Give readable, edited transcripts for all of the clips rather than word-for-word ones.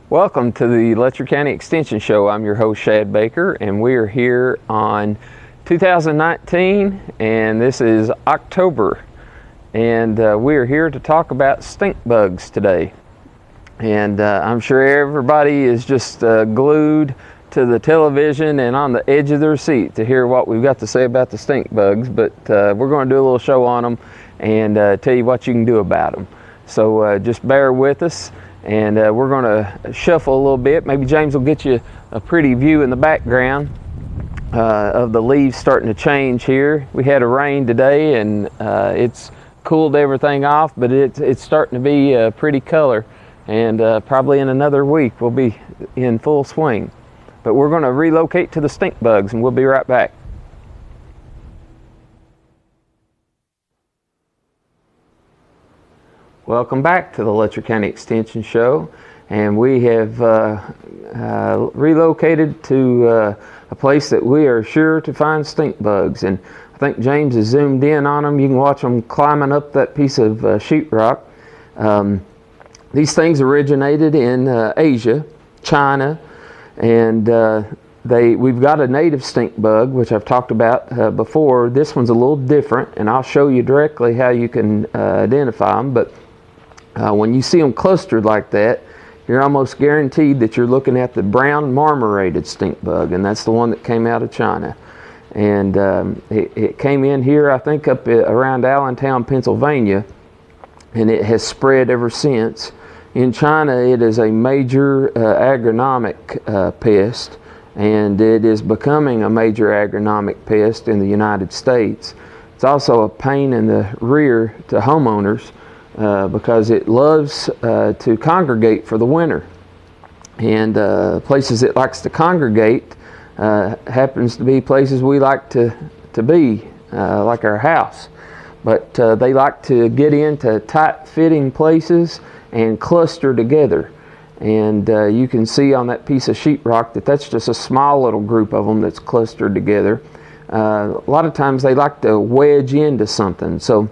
Welcome to the Letcher County Extension Show. I'm your host, Shad Baker, and we are here on 2019, and this is October. And we are here to talk about stink bugs today. And I'm sure everybody is just glued to the television and on the edge of their seat to hear what we've got to say about the stink bugs, but we're going to do a little show on them and tell you what you can do about them. So just bear with us. And we're going to shuffle a little bit. Maybe James will get you a pretty view in the background of the leaves starting to change here. We had a rain today, and it's cooled everything off, but it's starting to be a pretty color. And probably in another week we'll be in full swing. But we're going to relocate to the stink bugs, and we'll be right back. Welcome back to the Letcher County Extension Show, and we have relocated to a place that we are sure to find stink bugs. And I think James has zoomed in on them. You can watch them climbing up that piece of sheetrock. These things originated in Asia, China, and we've got a native stink bug, which I've talked about before. This one's a little different, and I'll show you directly how you can identify them. But when you see them clustered like that, you're almost guaranteed that you're looking at the brown marmorated stink bug, and that's the one that came out of China. And it came in here, I think, up around Allentown, Pennsylvania, and it has spread ever since. In China, it is a major agronomic pest, and it is becoming a major agronomic pest in the United States. It's also a pain in the rear to homeowners, because it loves to congregate for the winter. And places it likes to congregate happens to be places we like to be, like our house. But they like to get into tight-fitting places and cluster together. And you can see on that piece of sheetrock that that's just a small little group of them that's clustered together. A lot of times they like to wedge into something. So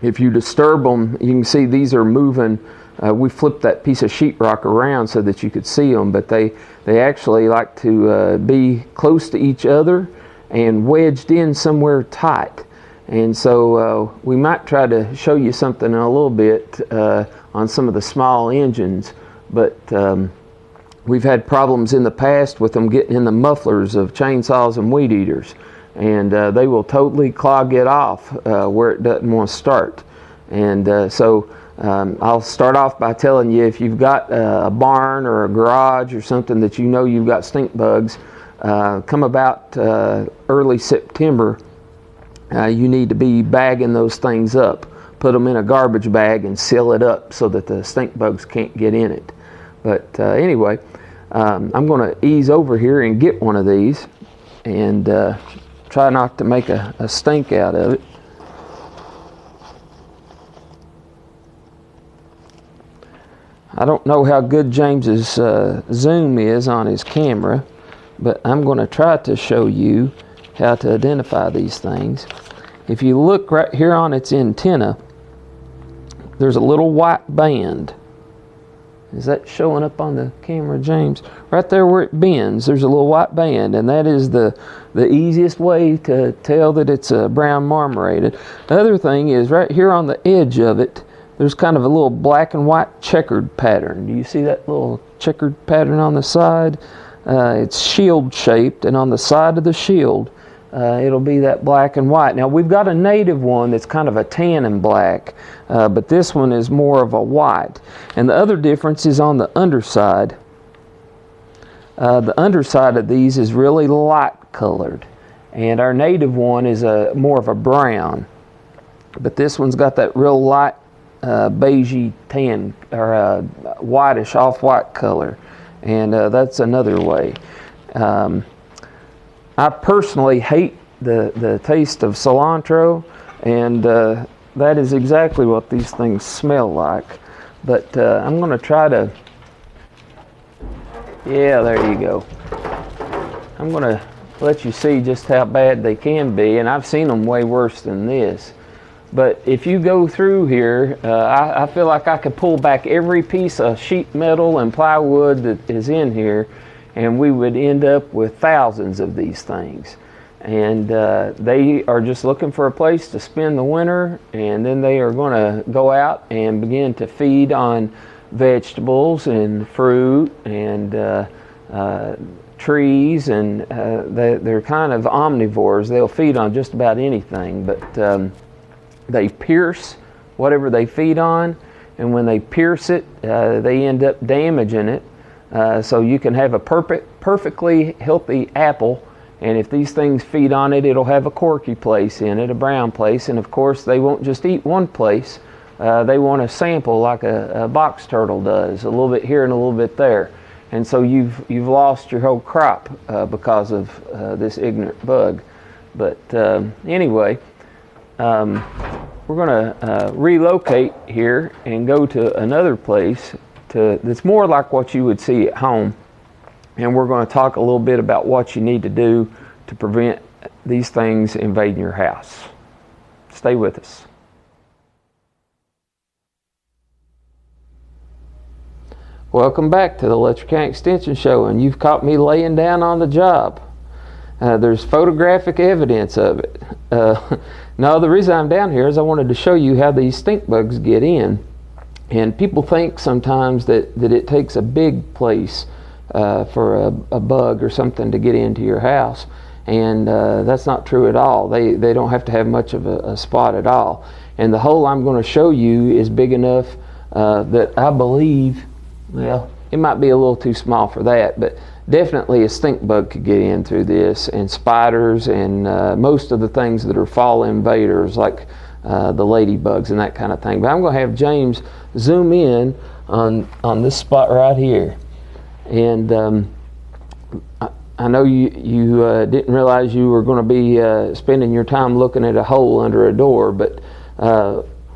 if you disturb them, you can see these are moving. We flipped that piece of sheetrock around so that you could see them, but they actually like to be close to each other and wedged in somewhere tight. And so we might try to show you something in a little bit on some of the small engines, but we've had problems in the past with them getting in the mufflers of chainsaws and weed eaters. And they will totally clog it off where it doesn't want to start. And so I'll start off by telling you, if you've got a barn or a garage or something that you know you've got stink bugs, come about early September, you need to be bagging those things up. Put them in a garbage bag and seal it up so that the stink bugs can't get in it. But anyway, I'm going to ease over here and get one of these and try not to make a stink out of it. I don't know how good James's zoom is on his camera, but I'm going to try to show you how to identify these things. If you look right here on its antenna, there's a little white band. Is that showing up on the camera, James? Right there where it bends, there's a little white band, and that is the easiest way to tell that it's a brown marmorated. The other thing is right here on the edge of it, there's kind of a little black and white checkered pattern. Do you see that little checkered pattern on the side? It's shield shaped, and on the side of the shield, it'll be that black and white. Now we've got a native one that's kind of a tan and black, but this one is more of a white. And the other difference is on the underside. The underside of these is really light colored, and our native one is more of a brown. But this one's got that real light beigey tan, or whitish off-white color, and that's another way. I personally hate the taste of cilantro, and that is exactly what these things smell like. But I'm going to try to, yeah, there you go. I'm going to let you see just how bad they can be, and I've seen them way worse than this. But if you go through here, I feel like I could pull back every piece of sheet metal and plywood that is in here, and we would end up with thousands of these things. And they are just looking for a place to spend the winter, and then they are going to go out and begin to feed on vegetables and fruit and trees, and they're kind of omnivores. They'll feed on just about anything, but they pierce whatever they feed on, and when they pierce it, they end up damaging it. So you can have a perfectly healthy apple, and if these things feed on it, it'll have a corky place in it, a brown place, and of course they won't just eat one place. They want to sample like a box turtle does, a little bit here and a little bit there. And so you've lost your whole crop because of this ignorant bug. But anyway, we're going to relocate here and go to another place that's more like what you would see at home. And we're going to talk a little bit about what you need to do to prevent these things invading your house. Stay with us. Welcome back to the Letcher County Extension Show, and you've caught me laying down on the job. There's photographic evidence of it. No, the reason I'm down here is I wanted to show you how these stink bugs get in. And people think sometimes that it takes a big place for a bug or something to get into your house, and that's not true at all. They don't have to have much of a spot at all. And the hole I'm going to show you is big enough that I believe, well, it might be a little too small for that, but definitely a stink bug could get in through this, and spiders, and most of the things that are fall invaders like the ladybugs and that kind of thing. But I'm going to have James zoom in on this spot right here. And I know you didn't realize you were going to be spending your time looking at a hole under a door, but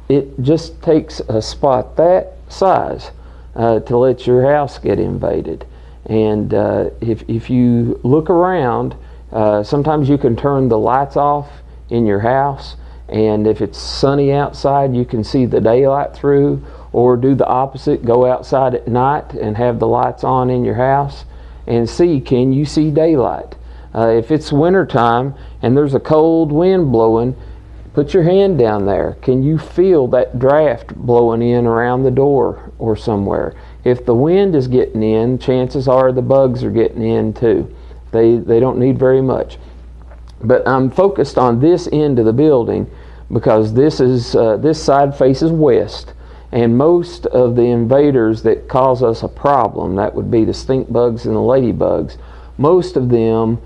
it just takes a spot that size to let your house get invaded. And if you look around, sometimes you can turn the lights off in your house, and if it's sunny outside you can see the daylight through, or do the opposite, go outside at night and have the lights on in your house and see, can you see daylight? If it's winter time and there's a cold wind blowing, put your hand down there. Can you feel that draft blowing in around the door or somewhere? If the wind is getting in, chances are the bugs are getting in too. They don't need very much. But I'm focused on this end of the building because this side faces west, and most of the invaders that cause us a problem, that would be the stink bugs and the ladybugs, most of them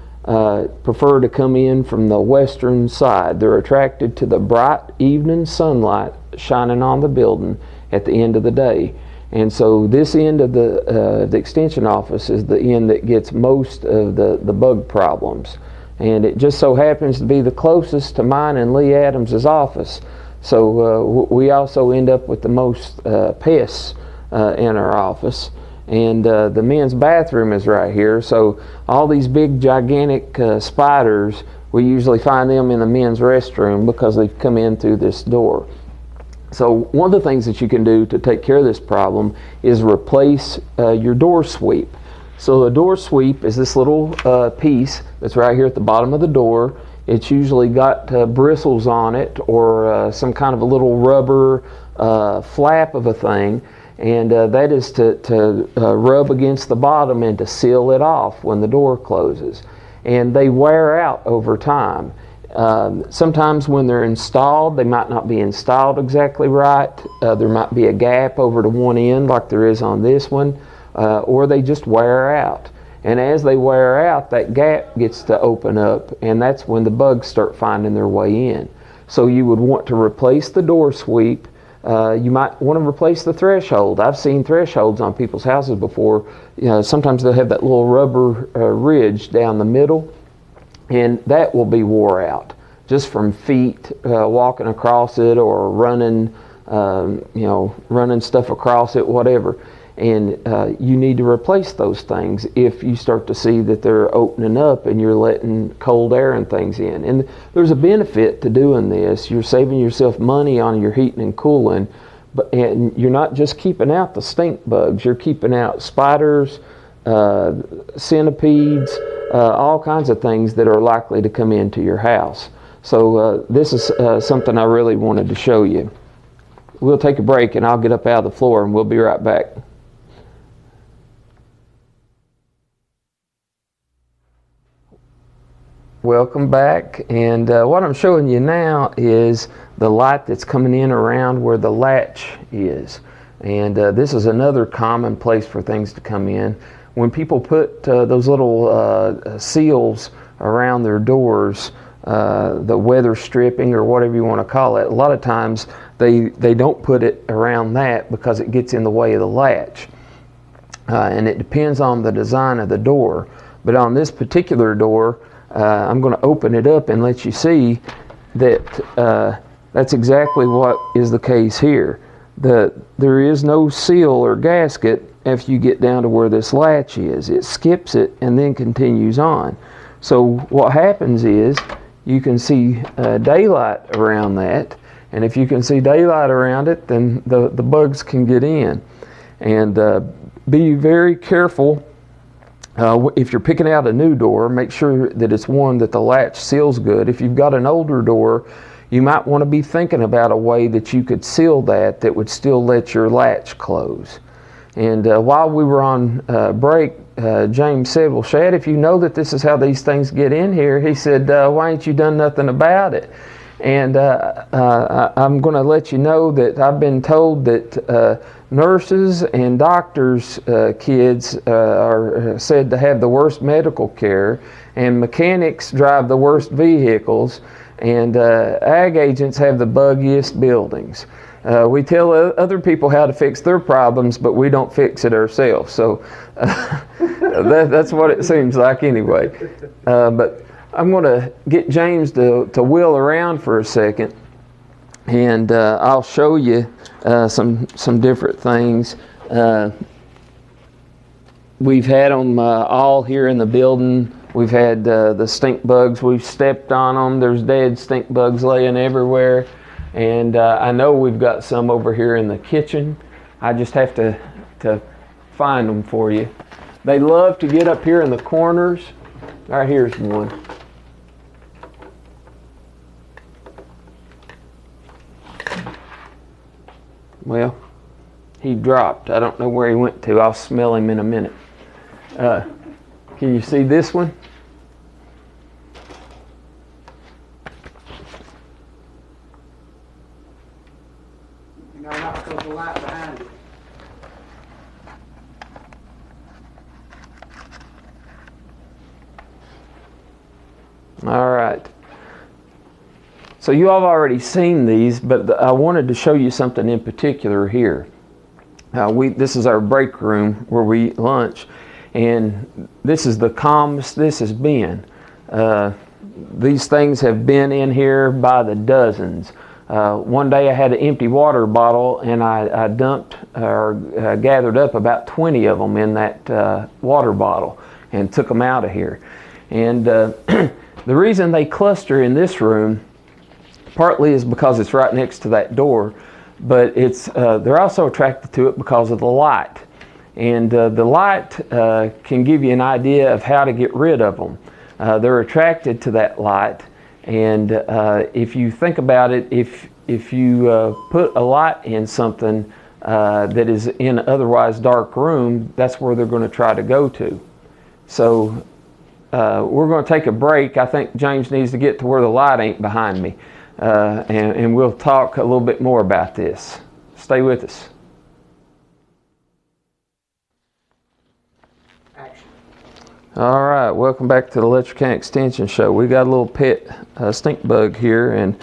prefer to come in from the western side. They're attracted to the bright evening sunlight shining on the building at the end of the day. And so this end of the extension office is the end that gets most of the bug problems. And it just so happens to be the closest to mine and Lee Adams's office. So we also end up with the most pests in our office. And the men's bathroom is right here. So all these big gigantic spiders, we usually find them in the men's restroom because they've come in through this door. So one of the things that you can do to take care of this problem is replace your door sweep. So the door sweep is this little piece that's right here at the bottom of the door. It's usually got bristles on it, or some kind of a little rubber flap of a thing, and that is to rub against the bottom and to seal it off when the door closes. And they wear out over time. Sometimes when they're installed, they might not be installed exactly right. There might be a gap over to one end like there is on this one, or they just wear out. And as they wear out, that gap gets to open up, and that's when the bugs start finding their way in. So you would want to replace the door sweep. You might want to replace the threshold. I've seen thresholds on people's houses before. Sometimes they'll have that little rubber ridge down the middle, and that will be wore out just from feet walking across it, or running, running stuff across it, whatever. and you need to replace those things if you start to see that they're opening up and you're letting cold air and things in. And there's a benefit to doing this. You're saving yourself money on your heating and cooling, and you're not just keeping out the stink bugs, you're keeping out spiders, centipedes, all kinds of things that are likely to come into your house. So this is something I really wanted to show you. We'll take a break and I'll get up out of the floor and we'll be right back. Welcome back, and what I'm showing you now is the light that's coming in around where the latch is. And this is another common place for things to come in. When people put those little seals around their doors, the weather stripping or whatever you want to call it, a lot of times they don't put it around that because it gets in the way of the latch. And it depends on the design of the door. But on this particular door, I'm going to open it up and let you see that that's exactly what is the case here. There is no seal or gasket if you get down to where this latch is. It skips it and then continues on. So what happens is you can see daylight around that, and if you can see daylight around it, then the bugs can get in. And be very careful. If you're picking out a new door, make sure that it's one that the latch seals good. If you've got an older door, you might want to be thinking about a way that you could seal that would still let your latch close. And while we were on break, James said, well, Shad, if you know that this is how these things get in here, he said, why ain't you done nothing about it? And I'm going to let you know that I've been told that nurses and doctors' kids are said to have the worst medical care, and mechanics drive the worst vehicles, and ag agents have the buggiest buildings. We tell other people how to fix their problems, but we don't fix it ourselves. So that's what it seems like anyway. But I'm going to get James to wheel around for a second, and I'll show you some different things. We've had them all here in the building. We've had the stink bugs. We've stepped on them. There's dead stink bugs laying everywhere. And I know we've got some over here in the kitchen. I just have to find them for you. They love to get up here in the corners. All right, here's one. Well, he dropped. I don't know where he went to. I'll smell him in a minute. Can you see this one? No, not because the light behind it. All right. So you all have already seen these, but I wanted to show you something in particular here. This is our break room where we eat lunch, and this is the calmest this has been. These things have been in here by the dozens. One day I had an empty water bottle, and I dumped or gathered up about 20 of them in that water bottle and took them out of here. And the reason they cluster in this room partly is because it's right next to that door, but they're also attracted to it because of the light. And the light can give you an idea of how to get rid of them. They're attracted to that light, and if you think about it, if you put a light in something that is in an otherwise dark room, that's where they're going to try to go to. So we're going to take a break. I think James needs to get to where the light ain't behind me. And we'll talk a little bit more about this. Stay with us. Action. All right, welcome back to the Letcher County Extension Show. We got a little pet stink bug here, and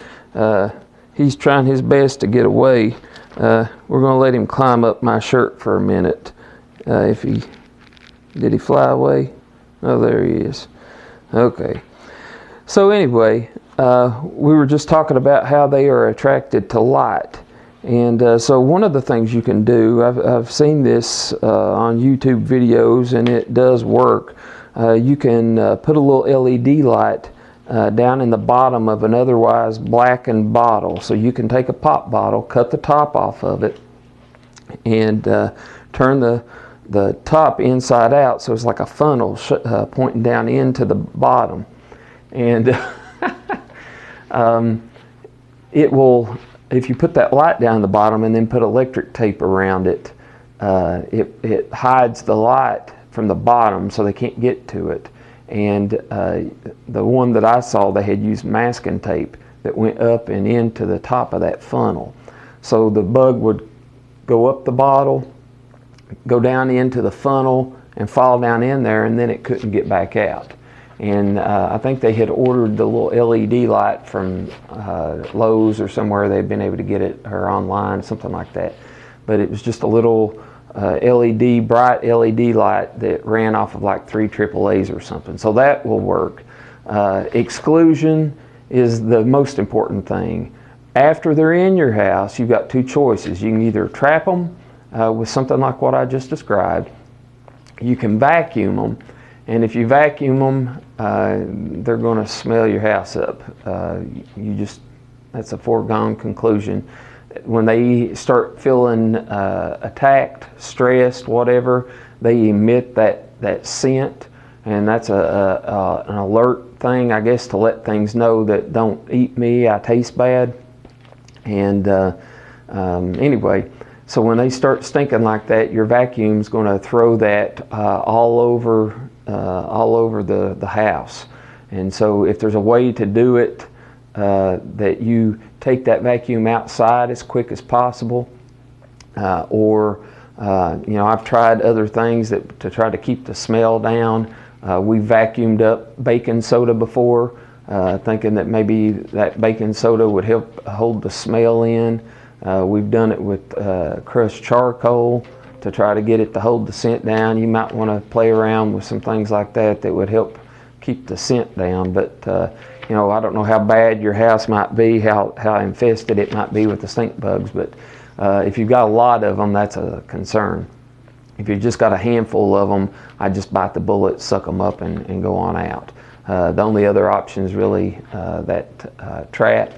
he's trying his best to get away. We're going to let him climb up my shirt for a minute. Did he fly away? Oh, there he is. Okay. So anyway, we were just talking about how they are attracted to light. And so one of the things you can do, I've seen this on YouTube videos, and it does work. You can put a little LED light down in the bottom of an otherwise blackened bottle. So you can take a pop bottle, cut the top off of it, and turn the top inside out, so it's like a funnel pointing down into the bottom. And it will, if you put that light down the bottom and then put electric tape around it, it hides the light from the bottom so they can't get to it. And the one that I saw, they had used masking tape that went up and into the top of that funnel. So the bug would go up the bottle, go down into the funnel, and fall down in there, and then it couldn't get back out. And I think they had ordered the little LED light from Lowe's or somewhere. They'd been able to get it, or online, something like that. But it was just a little bright LED light that ran off of like 3 AAAs or something. So that will work. Exclusion is the most important thing. After they're in your house, you've got 2 choices. You can either trap them with something like what I just described. You can vacuum them, and if you vacuum them, they're going to smell your house up. That's a foregone conclusion. When they start feeling attacked, stressed, whatever, they emit that scent, and that's an alert thing, I guess, to let things know that don't eat me, I taste bad. And anyway, so when they start stinking like that, your vacuum's going to throw that all over the house. And so if there's a way to do it, that you take that vacuum outside as quick as possible, or I've tried other things to try to keep the smell down. We vacuumed up baking soda before, thinking that maybe that baking soda would help hold the smell in. We've done it with crushed charcoal to try to get it to hold the scent down. You might want to play around with some things like that would help keep the scent down. But I don't know how bad your house might be, how infested it might be with the stink bugs, but if you've got a lot of them, that's a concern. If you've just got a handful of them, I just bite the bullet, suck them up, and go on out. The only other option is really that trap.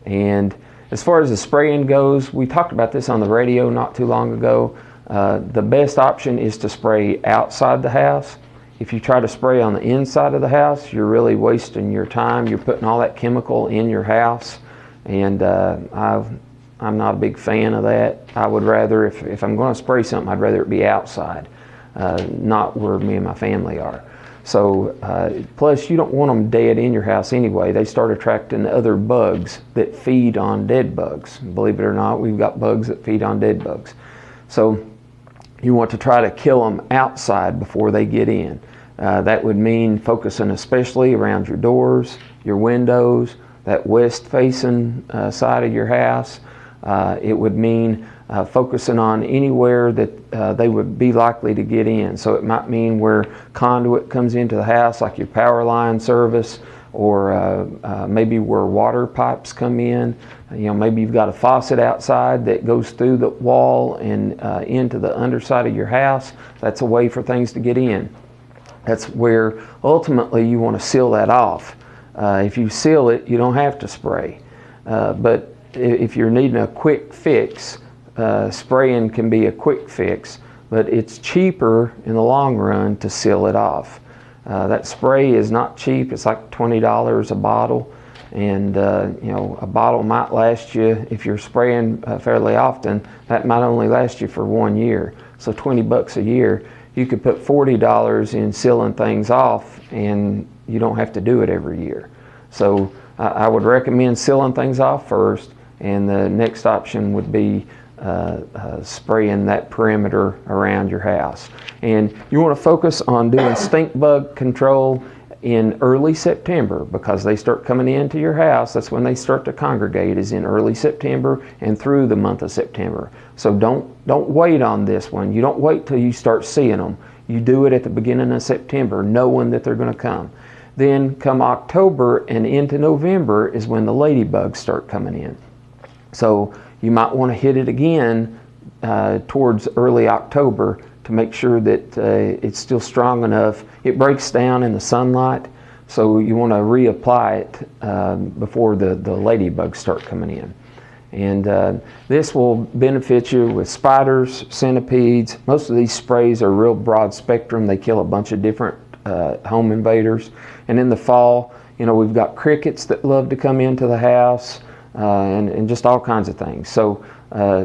And as far as the spraying goes, we talked about this on the radio not too long ago. The best option is to spray outside the house. If you try to spray on the inside of the house, you're really wasting your time. You're putting all that chemical in your house, and I'm not a big fan of that. I would rather, if I'm going to spray something, I'd rather it be outside, not where me and my family are. So, plus you don't want them dead in your house anyway. They start attracting other bugs that feed on dead bugs. Believe it or not, we've got bugs that feed on dead bugs. So you want to try to kill them outside before they get in. That would mean focusing especially around your doors, your windows, that west-facing side of your house. It would mean focusing on anywhere that they would be likely to get in. So it might mean where conduit comes into the house, like your power line service, or maybe where water pipes come in. Maybe you've got a faucet outside that goes through the wall and into the underside of your house. That's a way for things to get in. That's where ultimately you want to seal that off. If you seal it, you don't have to spray. But if you're needing a quick fix, spraying can be a quick fix, but it's cheaper in the long run to seal it off. That spray is not cheap. It's like $20 a bottle, and a bottle might last you, if you're spraying fairly often, that might only last you for 1 year. So $20 a year, you could put $40 in sealing things off, and you don't have to do it every year. So I would recommend sealing things off first, and the next option would be spraying that perimeter around your house. And you want to focus on doing stink bug control in early September, because they start coming into your house. That's when they start to congregate, is in early September and through the month of September. So don't wait on this one. You don't wait till you start seeing them. You do it at the beginning of September, knowing that they're going to come. Then come October and into November is when the ladybugs start coming in. So you might want to hit it again towards early October to make sure that it's still strong enough. It breaks down in the sunlight, so you want to reapply it before the ladybugs start coming in. And this will benefit you with spiders, centipedes. Most of these sprays are real broad spectrum. They kill a bunch of different home invaders. And in the fall, we've got crickets that love to come into the house, and just all kinds of things. So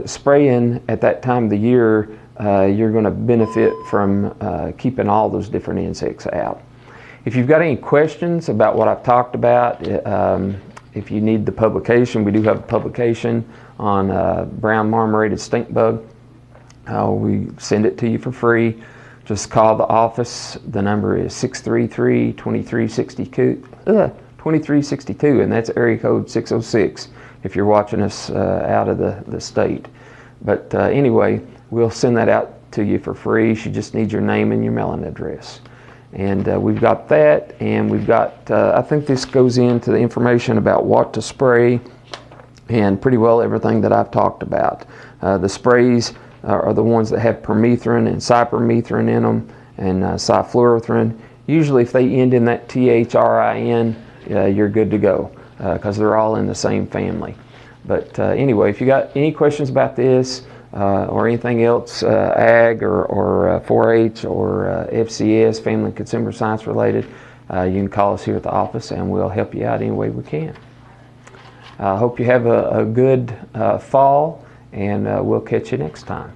spraying at that time of the year, you're going to benefit from keeping all those different insects out. If you've got any questions about what I've talked about, if you need the publication, we do have a publication on brown marmorated stink bug. We send it to you for free. Just call the office. The number is 633-2362, and that's area code 606 if you're watching us out of the state. But anyway, we'll send that out to you for free. You just need your name and your mailing address. And we've got that, and we've got, I think this goes into the information about what to spray and pretty well everything that I've talked about. The sprays are the ones that have permethrin and cypermethrin in them, and cyfluorethrin. Usually if they end in that THRIN, you're good to go, because they're all in the same family. But anyway, if you got any questions about this, or anything else, ag or 4-H or FCS, family and consumer science related, you can call us here at the office and we'll help you out any way we can. I hope you have a good fall, and we'll catch you next time.